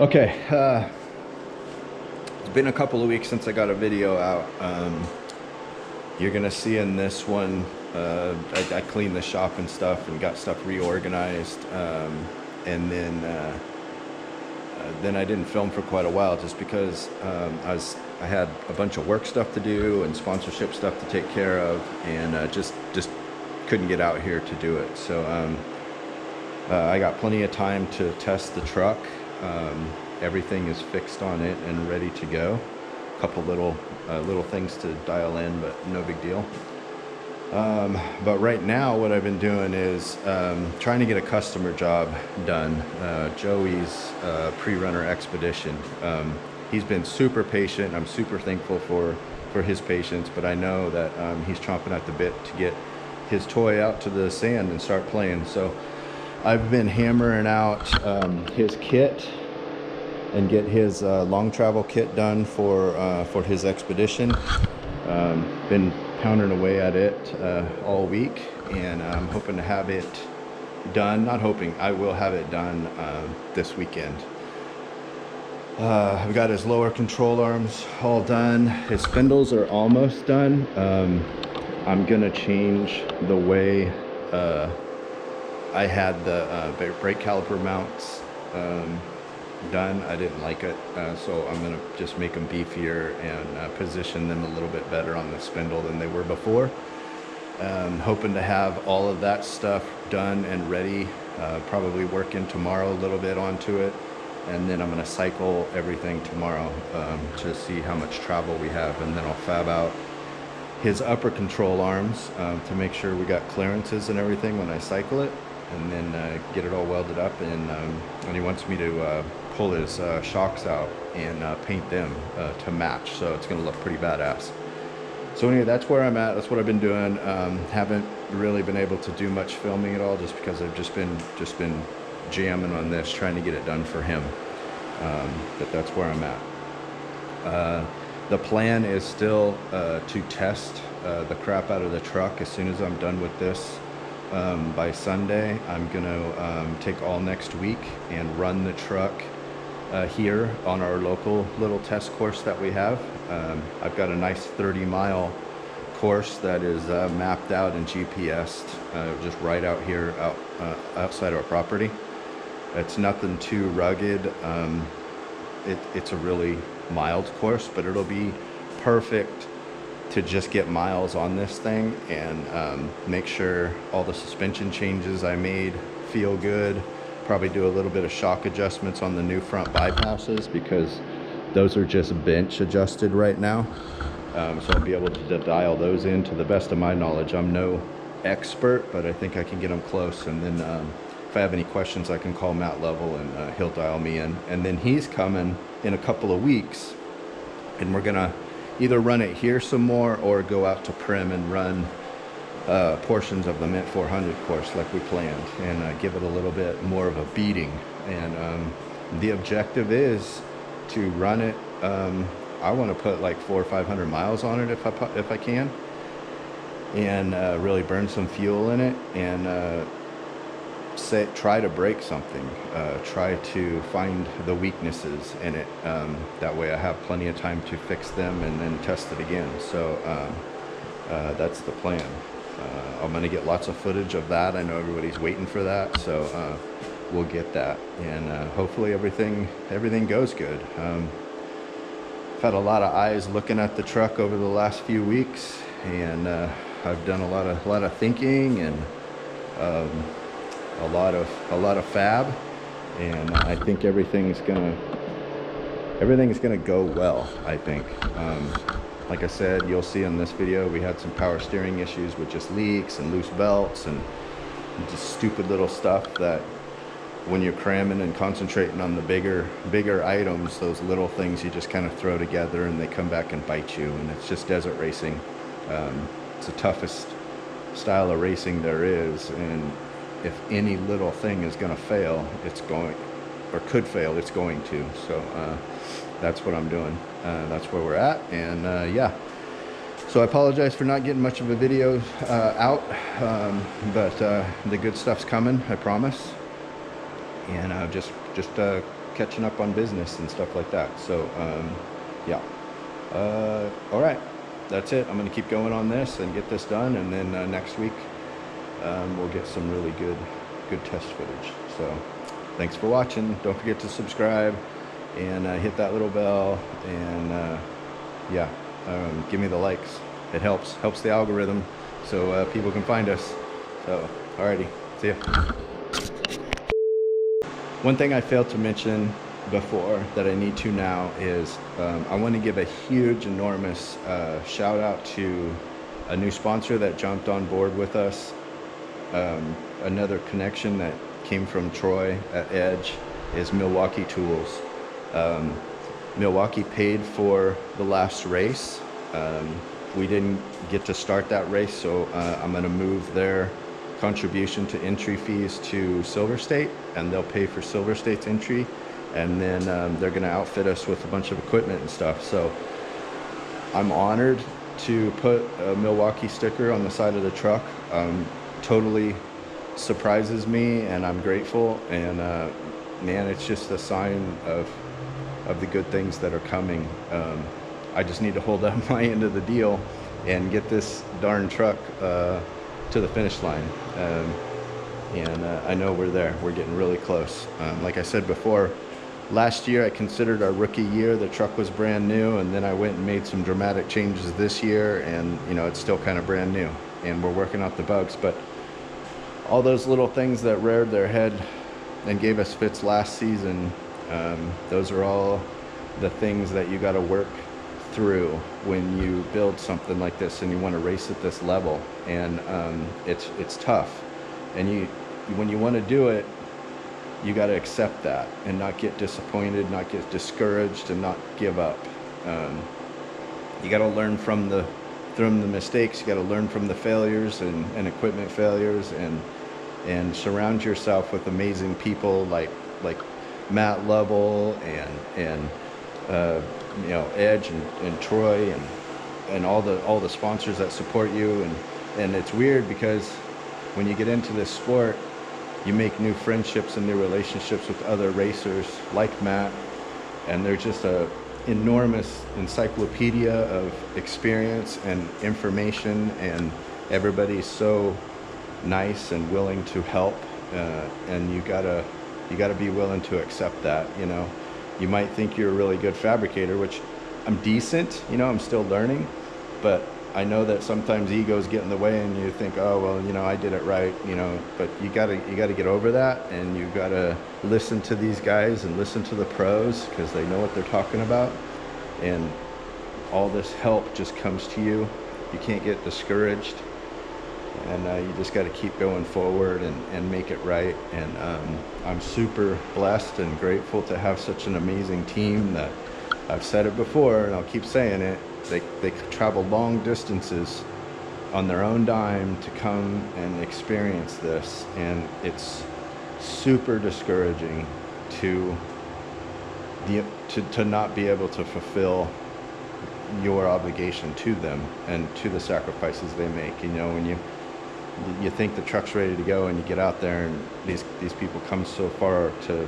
Okay, it's been a couple of weeks since I got a video out. You're gonna see in this one, I cleaned the shop and stuff and got stuff reorganized, and then I didn't film for quite a while just because I had a bunch of work stuff to do and sponsorship stuff to take care of, and just couldn't get out here to do it. So I got plenty of time to test the truck. Everything is fixed on it and ready to go. A couple little things to dial in, but no big deal. But right now what I've been doing is trying to get a customer job done. Joey's pre-runner expedition. He's been super patient. I'm super thankful for his patience, but I know that he's chomping at the bit to get his toy out to the sand and start playing. So I've been hammering out his kit and get his long travel kit done for his expedition. Been pounding away at it all week, and I'm hoping to have it done. Not hoping, I will have it done this weekend. I've got his lower control arms all done. His spindles are almost done. I'm gonna change the way I had the brake caliper mounts done. I didn't like it, so I'm gonna just make them beefier and position them a little bit better on the spindle than they were before. Hoping to have all of that stuff done and ready, probably working tomorrow a little bit onto it, and then I'm gonna cycle everything tomorrow to see how much travel we have, and then I'll fab out his upper control arms to make sure we got clearances and everything when I cycle it, and then get it all welded up. And he wants me to pull his shocks out and paint them to match, so it's gonna look pretty badass. So anyway, that's where I'm at. That's what I've been doing. Haven't really been able to do much filming at all, just because I've just been jamming on this, trying to get it done for him. But that's where I'm at. The plan is still to test the crap out of the truck as soon as I'm done with this. By Sunday, I'm gonna take all next week and run the truck here on our local little test course that we have. I've got a nice 30-mile course that is mapped out and GPSed just right out here outside our property. It's nothing too rugged. It's a really mild course, but it'll be perfect to just get miles on this thing and make sure all the suspension changes I made feel good. Probably do a little bit of shock adjustments on the new front bypasses, because those are just bench adjusted right now. So I'll be able to dial those in to the best of my knowledge. I'm no expert, but I think I can get them close. And then if I have any questions, I can call Matt Level and he'll dial me in. And then he's coming in a couple of weeks, and we're gonna either run it here some more or go out to Primm and run portions of the Mint 400 course like we planned, and give it a little bit more of a beating. And the objective is to run it. I want to put like 400 or 500 miles on it if I can, and really burn some fuel in it, and try to break something, try to find the weaknesses in it. That way I have plenty of time to fix them and then test it again. So that's the plan. I'm gonna get lots of footage of that. I know everybody's waiting for that, so we'll get that, and hopefully everything goes good. I've had a lot of eyes looking at the truck over the last few weeks, and I've done a lot of thinking and a lot of fab, and I think everything's gonna go well, I think. Like I said, you'll see in this video, we had some power steering issues with just leaks and loose belts and just stupid little stuff that when you're cramming and concentrating on the bigger items, those little things you just kind of throw together and they come back and bite you. And it's just desert racing. It's the toughest style of racing there is, and if any little thing is going to fail, it's going, or could fail, it's going to. So that's what I'm doing. That's where we're at, and yeah. So I apologize for not getting much of a video out, but the good stuff's coming, I promise. And just catching up on business and stuff like that. So yeah. All right, that's it. I'm gonna keep going on this and get this done, and then next week we'll get some really good test footage. So thanks for watching. Don't forget to subscribe and hit that little bell, and yeah, give me the likes. It helps the algorithm, so people can find us. So alrighty, see ya. One thing I failed to mention before that I need to now is I want to give a huge, enormous shout out to a new sponsor that jumped on board with us. Another connection that came from Troy at Edge is Milwaukee Tools. Milwaukee paid for the last race. We didn't get to start that race, so I'm going to move their contribution to entry fees to Silver State, and they'll pay for Silver State's entry, and then they're going to outfit us with a bunch of equipment and stuff. So I'm honored to put a Milwaukee sticker on the side of the truck. Totally surprises me, and I'm grateful, and man, it's just a sign of the good things that are coming. I just need to hold up my end of the deal and get this darn truck to the finish line, and I know we're there. We're getting really close. Like I said before, last year I considered our rookie year. The truck was brand new, and then I went and made some dramatic changes this year, and you know, it's still kind of brand new, and we're working out the bugs. But all those little things that reared their head and gave us fits last season, those are all the things that you got to work through when you build something like this and you want to race at this level. And it's tough, and when you want to do it, you got to accept that and not get disappointed, not get discouraged, and not give up. You got to learn from the mistakes. You got to learn from the failures and equipment failures, and surround yourself with amazing people like Matt Lovell and you know, Edge and Troy and all the sponsors that support you. And it's weird because when you get into this sport, you make new friendships and new relationships with other racers like Matt, and they're just a enormous encyclopedia of experience and information, and everybody's so nice and willing to help, and you gotta be willing to accept that. You know, you might think you're a really good fabricator, which I'm decent, you know, I'm still learning, but I know that sometimes egos get in the way and you think, oh, well, you know, I did it right, you know, but you gotta get over that, and you gotta listen to these guys and listen to the pros, because they know what they're talking about, and all this help just comes to you. You can't get discouraged, and you just got to keep going forward and make it right. And I'm super blessed and grateful to have such an amazing team that, I've said it before and I'll keep saying it, they travel long distances on their own dime to come and experience this, and it's super discouraging to not be able to fulfill your obligation to them and to the sacrifices they make. You know, when you think the truck's ready to go and you get out there and these people come so far to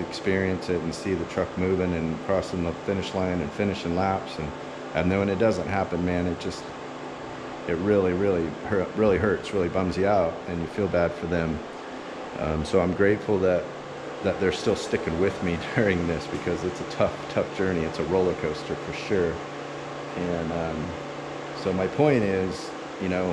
experience it and see the truck moving and crossing the finish line and finishing laps, and then when it doesn't happen, man, it really hurts, really bums you out, and you feel bad for them. So I'm grateful that they're still sticking with me during this, because it's a tough journey. It's a roller coaster for sure. And so my point is, you know,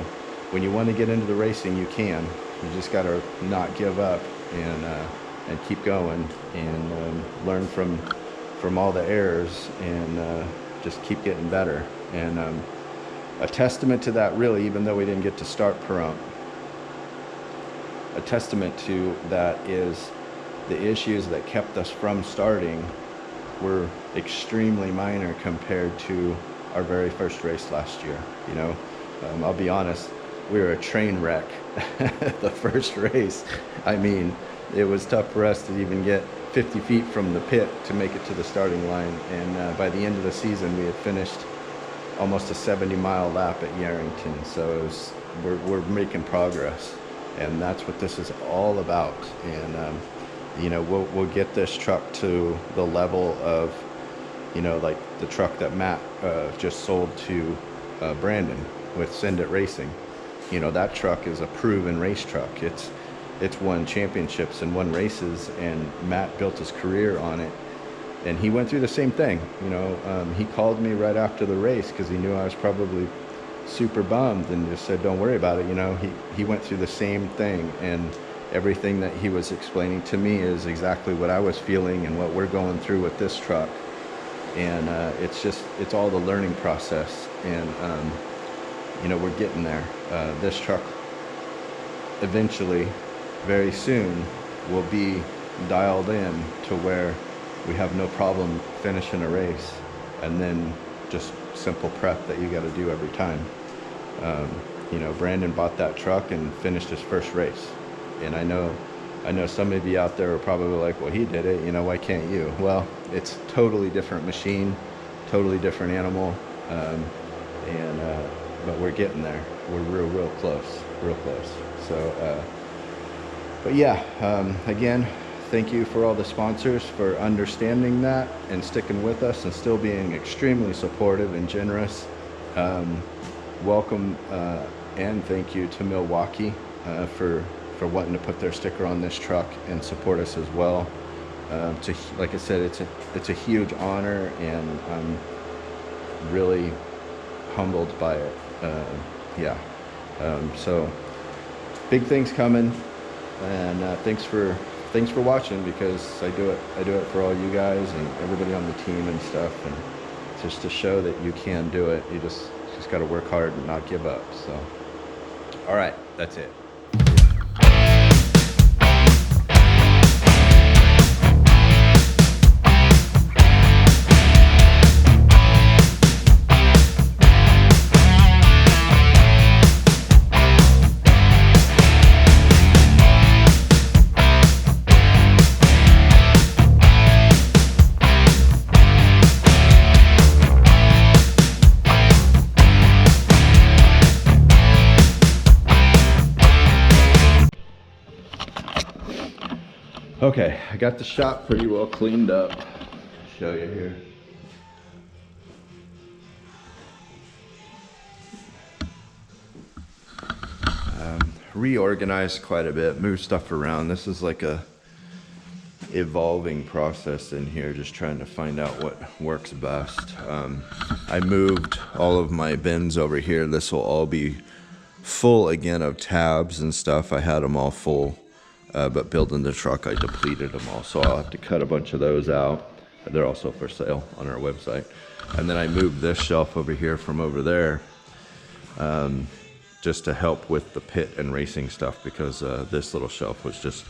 when you want to get into the racing, you can. You just got to not give up and keep going, and learn from all the errors, and just keep getting better. And a testament to that, really, even though we didn't get to start Pahrump, a testament to that is the issues that kept us from starting were extremely minor compared to our very first race last year. You know, I'll be honest, we were a train wreck the first race. I mean, it was tough for us to even get 50 feet from the pit to make it to the starting line, and by the end of the season we had finished almost a 70-mile lap at Yarrington. So we're making progress, and that's what this is all about. And we'll get this truck to the level of, like the truck that Matt just sold to Brandon with Send It Racing. That truck is a proven race truck. It's won championships and won races, and Matt built his career on it. And he went through the same thing. He called me right after the race because he knew I was probably super bummed, and just said, don't worry about it. He went through the same thing, and everything that he was explaining to me is exactly what I was feeling and what we're going through with this truck. And it's all the learning process, and we're getting there. This truck eventually, very soon, will be dialed in to where we have no problem finishing a race, and then just simple prep that you got to do every time. Brandon bought that truck and finished his first race, and I know some of you out there are probably like, well, he did it, why can't you? Well, it's totally different machine, totally different animal, but we're getting there. We're real close. So but yeah, again, thank you for all the sponsors for understanding that and sticking with us and still being extremely supportive and generous. Welcome and thank you to Milwaukee for wanting to put their sticker on this truck and support us as well. Like I said, it's a huge honor, and I'm really humbled by it. So big things coming, and thanks for watching, because I do it for all you guys and everybody on the team and stuff, and just to show that you can do it. You just got to work hard and not give up. So, all right, that's it. Okay, I got the shop pretty well cleaned up. Show you here. Reorganized quite a bit, moved stuff around. This is like a evolving process in here, just trying to find out what works best. I moved all of my bins over here. This will all be full again of tabs and stuff. I had them all full. But building the truck, I depleted them all, so I'll have to cut a bunch of those out. They're also for sale on our website. And then I moved this shelf over here from over there, just to help with the pit and racing stuff, because this little shelf was just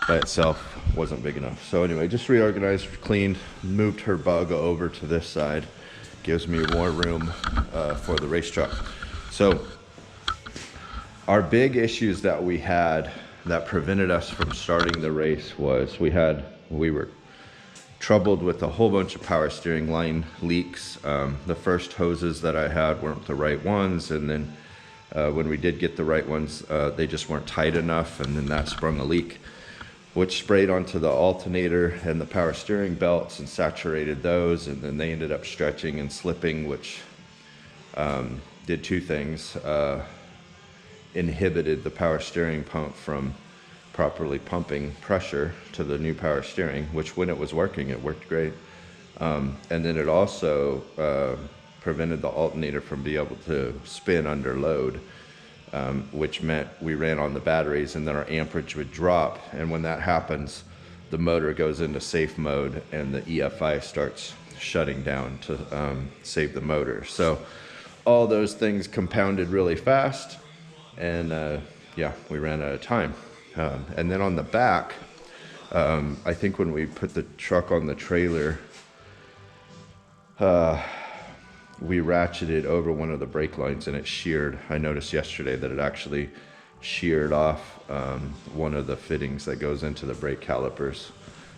by itself wasn't big enough. So anyway, just reorganized, cleaned, moved her bug over to this side. Gives me more room for the race truck. So our big issues that we had that prevented us from starting the race was we were troubled with a whole bunch of power steering line leaks. The first hoses that I had weren't the right ones, and then when we did get the right ones, they just weren't tight enough, and then that sprung a leak, which sprayed onto the alternator and the power steering belts and saturated those, and then they ended up stretching and slipping, which did two things. Inhibited the power steering pump from properly pumping pressure to the new power steering, which when it was working, it worked great. And then it also prevented the alternator from being able to spin under load, which meant we ran on the batteries and then our amperage would drop. And when that happens, the motor goes into safe mode and the EFI starts shutting down to save the motor. So all those things compounded really fast. And yeah, we ran out of time. And then on the back, I think when we put the truck on the trailer, we ratcheted over one of the brake lines and it sheared. I noticed yesterday that it actually sheared off one of the fittings that goes into the brake calipers.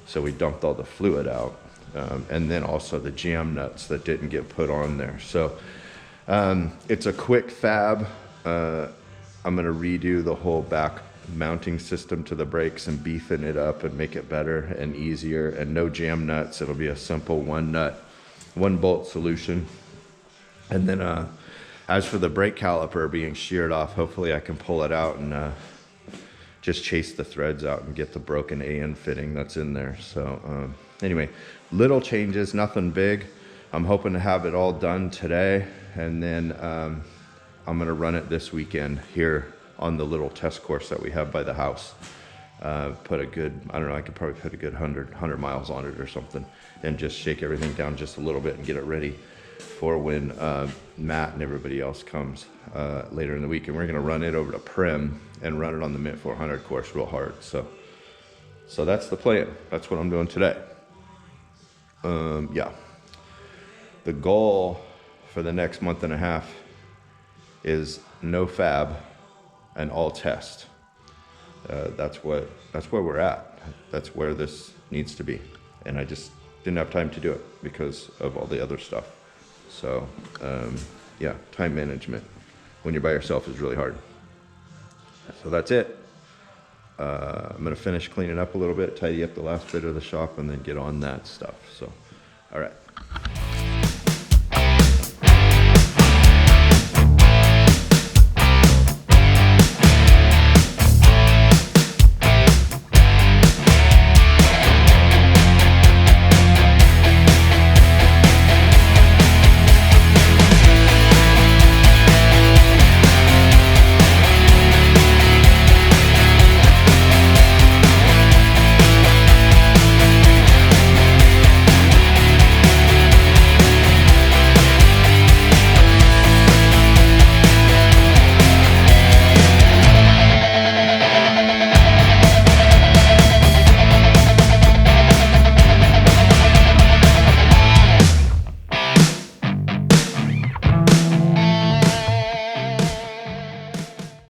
So we dumped all the fluid out. And then also the jam nuts that didn't get put on there. So it's a quick fab. I'm gonna redo the whole back mounting system to the brakes and beefing it up and make it better and easier, and no jam nuts. It'll be a simple one nut, one bolt solution. And then as for the brake caliper being sheared off, hopefully I can pull it out and just chase the threads out and get the broken AN fitting that's in there. So anyway, little changes, nothing big. I'm hoping to have it all done today, and then I'm gonna run it this weekend here on the little test course that we have by the house. Put a good, I don't know, I could probably put a good 100 miles on it or something, and just shake everything down just a little bit and get it ready for when Matt and everybody else comes later in the week. And we're gonna run it over to Prim and run it on the Mint 400 course real hard. So that's the plan. That's what I'm doing today. Yeah. The goal for the next month and a half is no fab and all test. That's where we're at. That's where this needs to be. And I just didn't have time to do it because of all the other stuff. So yeah, time management when you're by yourself is really hard. So that's it. I'm gonna finish cleaning up a little bit, tidy up the last bit of the shop, and then get on that stuff. So, all right.